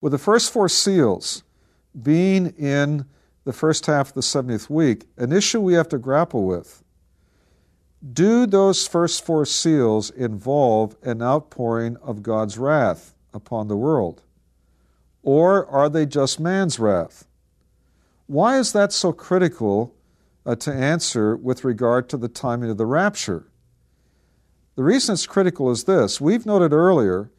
With the first four seals being in the first half of the 70th week, an issue we have to grapple with. Do those first four seals involve an outpouring of God's wrath upon the world? Or are they just man's wrath? Why is that so critical to answer with regard to the timing of the rapture? The reason it's critical is this. We've noted earlier,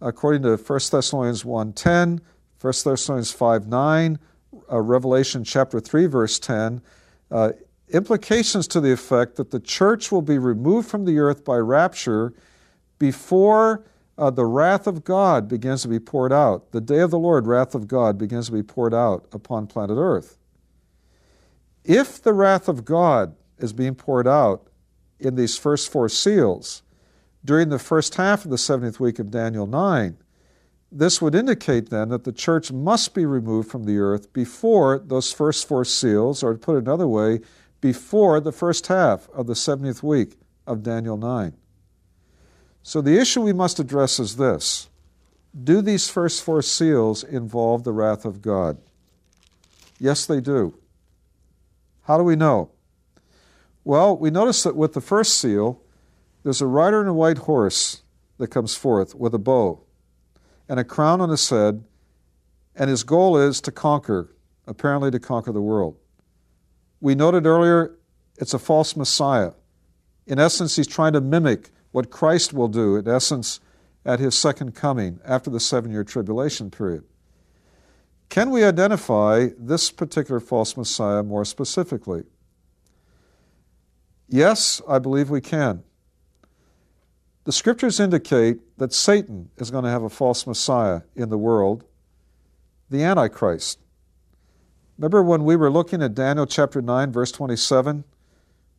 according to 1 Thessalonians 1:10, 1 Thessalonians 5:9, Revelation chapter 3, verse 10, implications to the effect that the church will be removed from the earth by rapture before the wrath of God begins to be poured out. The day of the Lord, wrath of God, begins to be poured out upon planet Earth. If the wrath of God is being poured out in these first four seals during the first half of the 70th week of Daniel 9, this would indicate then that the church must be removed from the earth before those first four seals, or to put it another way, before the first half of the 70th week of Daniel 9. So the issue we must address is this. Do these first four seals involve the wrath of God? Yes, they do. How do we know? Well, we notice that with the first seal, there's a rider on a white horse that comes forth with a bow and a crown on his head, and his goal is to conquer, apparently to conquer the world. We noted earlier, it's a false Messiah. In essence, he's trying to mimic what Christ will do, in essence, at his second coming after the 7-year tribulation period. Can we identify this particular false Messiah more specifically? Yes, I believe we can. The Scriptures indicate that Satan is going to have a false Messiah in the world, the Antichrist. Remember when we were looking at Daniel chapter 9, verse 27?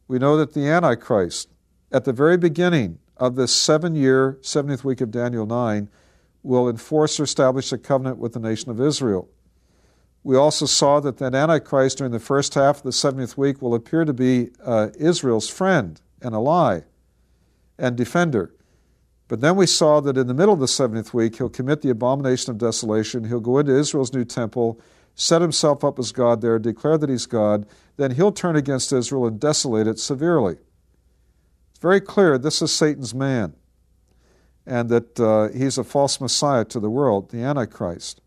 We know that the Antichrist, at the very beginning of this 7-year, 70th week of Daniel 9, will enforce or establish a covenant with the nation of Israel. We also saw that Antichrist during the first half of the 70th week will appear to be Israel's friend and ally and defender. But then we saw that in the middle of the 70th week, he'll commit the abomination of desolation. He'll go into Israel's new temple, set himself up as God there, declare that he's God. Then he'll turn against Israel and desolate it severely. It's very clear this is Satan's man, and that he's a false Messiah to the world, the Antichrist.